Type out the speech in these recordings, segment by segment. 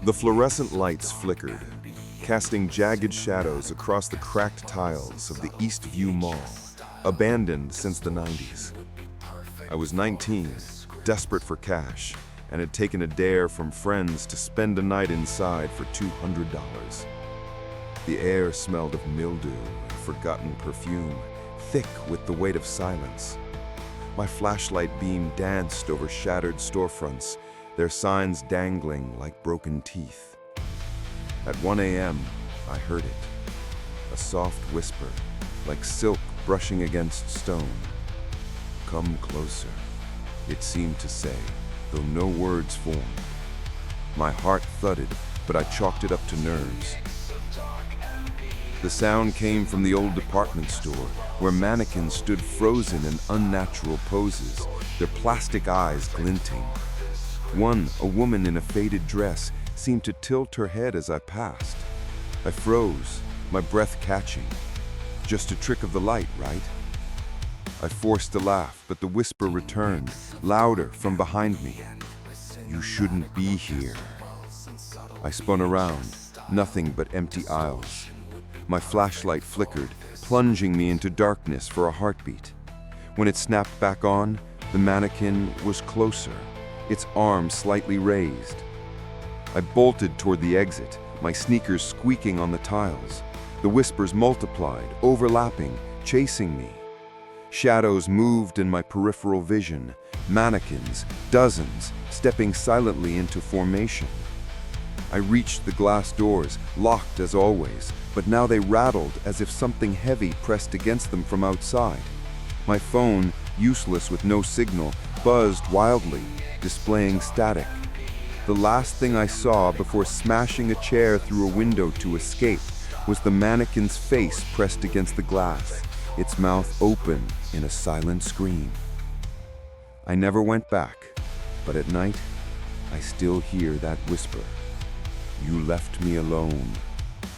The fluorescent lights flickered, casting jagged shadows across the cracked tiles of the Eastview Mall, abandoned since the 90s. I was 19, desperate for cash, and had taken a dare from friends to spend a night inside for $200. The air smelled of mildew and forgotten perfume, thick with the weight of silence. My flashlight beam danced over shattered storefronts, their signs dangling like broken teeth. At 1 a.m., I heard it, a soft whisper, like silk brushing against stone. "Come closer," it seemed to say, though no words formed. My heart thudded, but I chalked it up to nerves. The sound came from the old department store, where mannequins stood frozen in unnatural poses, their plastic eyes glinting. One, a woman in a faded dress, seemed to tilt her head as I passed. I froze, my breath catching. Just a trick of the light, right? I forced a laugh, but the whisper returned, louder from behind me. "You shouldn't be here." I spun around, nothing but empty aisles. My flashlight flickered, plunging me into darkness for a heartbeat. When it snapped back on, the mannequin was closer, its arm slightly raised. I bolted toward the exit, my sneakers squeaking on the tiles. The whispers multiplied, overlapping, chasing me. Shadows moved in my peripheral vision, mannequins, dozens, stepping silently into formation. I reached the glass doors, locked as always, but now they rattled as if something heavy pressed against them from outside. My phone, useless with no signal, buzzed wildly, displaying static. The last thing I saw before smashing a chair through a window to escape was the mannequin's face pressed against the glass, its mouth open in a silent scream. I never went back, but at night, I still hear that whisper. "You left me alone."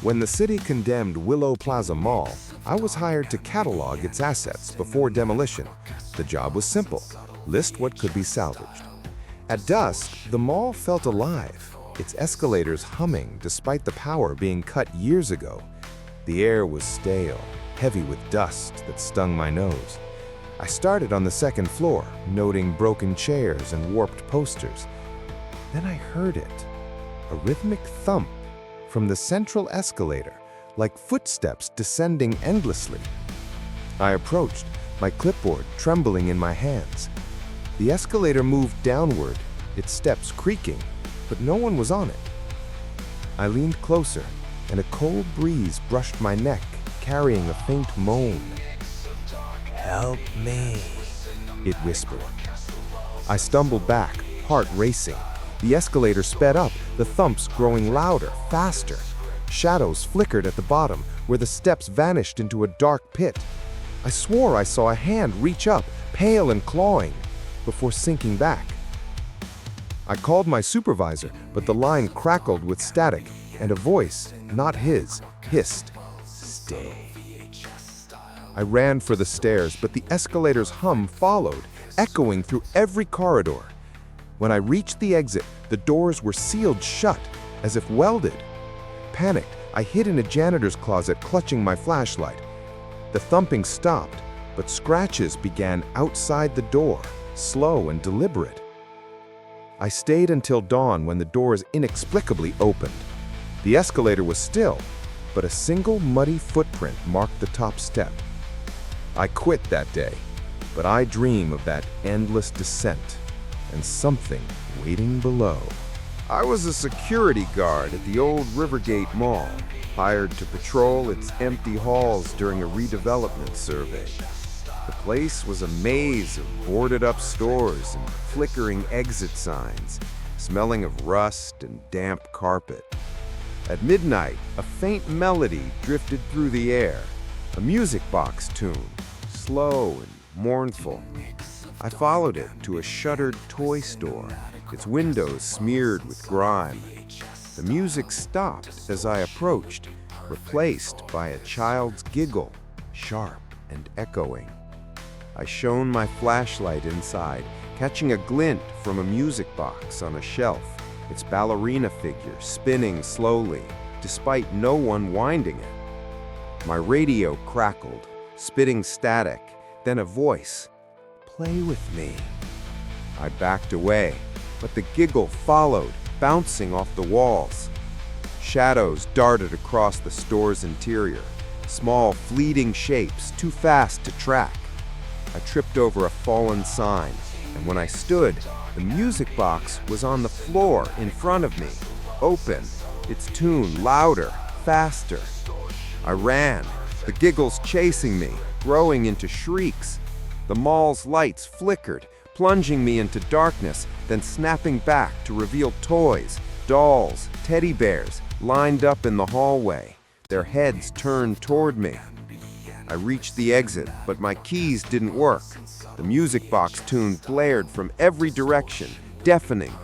When the city condemned Willow Plaza Mall, I was hired to catalog its assets before demolition. The job was simple: list what could be salvaged. At dusk, the mall felt alive, its escalators humming despite the power being cut years ago. The air was stale, heavy with dust that stung my nose. I started on the second floor, noting broken chairs and warped posters. Then I heard it, a rhythmic thump from the central escalator, like footsteps descending endlessly. I approached, my clipboard trembling in my hands. The escalator moved downward, its steps creaking, but no one was on it. I leaned closer, and a cold breeze brushed my neck, carrying a faint moan. "Help me," it whispered. I stumbled back, heart racing. The escalator sped up, the thumps growing louder, faster. Shadows flickered at the bottom, where the steps vanished into a dark pit. I swore I saw a hand reach up, pale and clawing, before sinking back. I called my supervisor, but the line crackled with static, and a voice, not his, hissed, "Stay." I ran for the stairs, but the escalator's hum followed, echoing through every corridor. When I reached the exit, the doors were sealed shut, as if welded. Panicked, I hid in a janitor's closet, clutching my flashlight. The thumping stopped, but scratches began outside the door, slow and deliberate. I stayed until dawn when the doors inexplicably opened. The escalator was still, but a single muddy footprint marked the top step. I quit that day, but I dream of that endless descent and something waiting below. I was a security guard at the old Rivergate Mall, hired to patrol its empty halls during a redevelopment survey. The place was a maze of boarded-up stores and flickering exit signs, smelling of rust and damp carpet. At midnight, a faint melody drifted through the air, a music box tune, slow and mournful. I followed it to a shuttered toy store, its windows smeared with grime. The music stopped as I approached, replaced by a child's giggle, sharp and echoing. I shone my flashlight inside, catching a glint from a music box on a shelf. its ballerina figure spinning slowly, despite no one winding it. My radio crackled, spitting static, then a voice. "Play with me." I backed away, but the giggle followed, bouncing off the walls. Shadows darted across the store's interior, small, fleeting shapes too fast to track. I tripped over a fallen sign, and when I stood, the music box was on the floor in front of me, open, its tune louder, faster. I ran, the giggles chasing me, growing into shrieks. The mall's lights flickered, plunging me into darkness, then snapping back to reveal toys, dolls, teddy bears, lined up in the hallway, their heads turned toward me. I reached the exit, but my keys didn't work. The music box tune blared from every direction, deafening.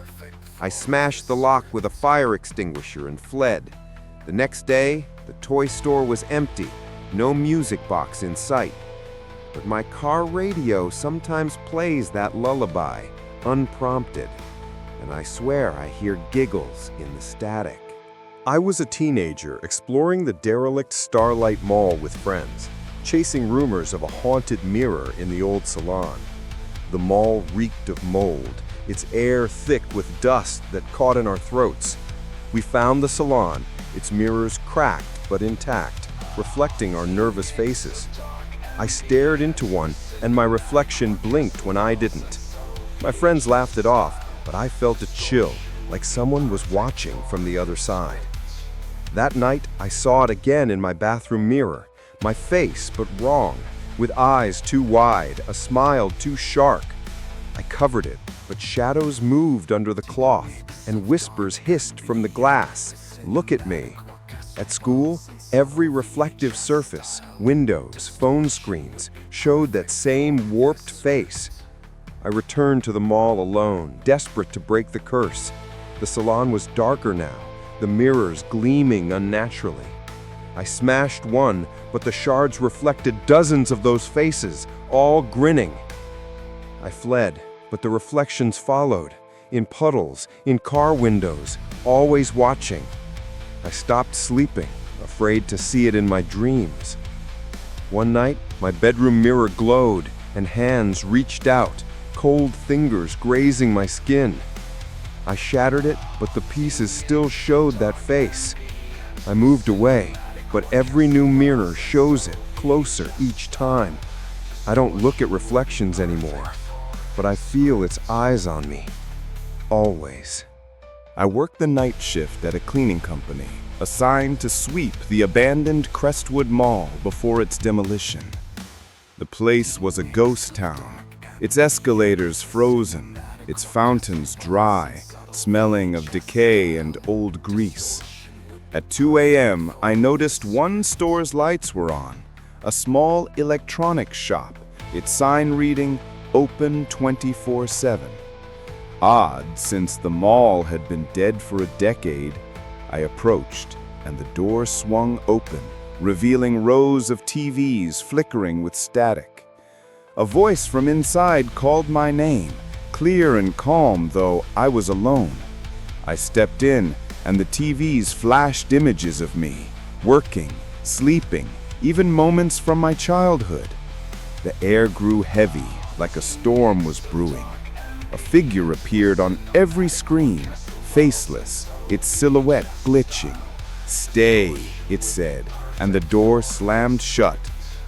I smashed the lock with a fire extinguisher and fled. The next day, the toy store was empty, no music box in sight. But my car radio sometimes plays that lullaby, unprompted, and I swear I hear giggles in the static. I was a teenager exploring the derelict Starlight Mall with friends, chasing rumors of a haunted mirror in the old salon. The mall reeked of mold, its air thick with dust that caught in our throats. We found the salon, its mirrors cracked but intact, reflecting our nervous faces. I stared into one, and my reflection blinked when I didn't. My friends laughed it off, but I felt a chill, like someone was watching from the other side. That night, I saw it again in my bathroom mirror, my face but wrong, with eyes too wide, a smile too sharp. I covered it, but shadows moved under the cloth, and whispers hissed from the glass. "Look at me." At school, every reflective surface, windows, phone screens, showed that same warped face. I returned to the mall alone, desperate to break the curse. The salon was darker now, the mirrors gleaming unnaturally. I smashed one, but the shards reflected dozens of those faces, all grinning. I fled, but the reflections followed, in puddles, in car windows, always watching. I stopped sleeping, afraid to see it in my dreams. One night, my bedroom mirror glowed, and hands reached out, cold fingers grazing my skin. I shattered it, but the pieces still showed that face. I moved away, but every new mirror shows it closer each time. I don't look at reflections anymore, but I feel its eyes on me. Always. I worked the night shift at a cleaning company, assigned to sweep the abandoned Crestwood Mall before its demolition. The place was a ghost town, its escalators frozen, its fountains dry, smelling of decay and old grease. At 2 a.m., I noticed one store's lights were on, a small electronics shop, its sign reading, "Open 24/7. Odd, since the mall had been dead for a decade. I approached, and the door swung open, revealing rows of TVs flickering with static. A voice from inside called my name, clear and calm, though I was alone. I stepped in, and the TVs flashed images of me, working, sleeping, even moments from my childhood. The air grew heavy, like a storm was brewing. A figure appeared on every screen, faceless, its silhouette glitching. "Stay," it said, and the door slammed shut.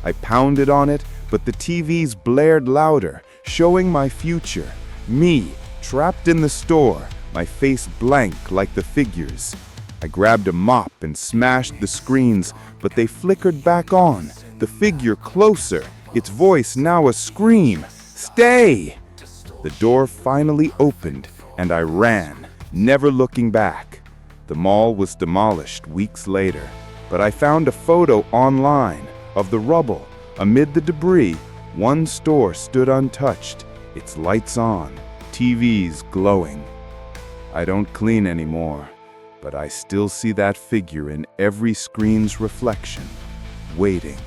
I pounded on it, but the TVs blared louder, showing my future. Me, trapped in the store, my face blank like the figures. I grabbed a mop and smashed the screens, but they flickered back on, the figure closer, its voice now a scream. "Stay!" The door finally opened, and I ran, never looking back. The mall was demolished weeks later, but I found a photo online of the rubble. Amid the debris, one store stood untouched, its lights on, TVs glowing. I don't clean anymore, but I still see that figure in every screen's reflection, waiting.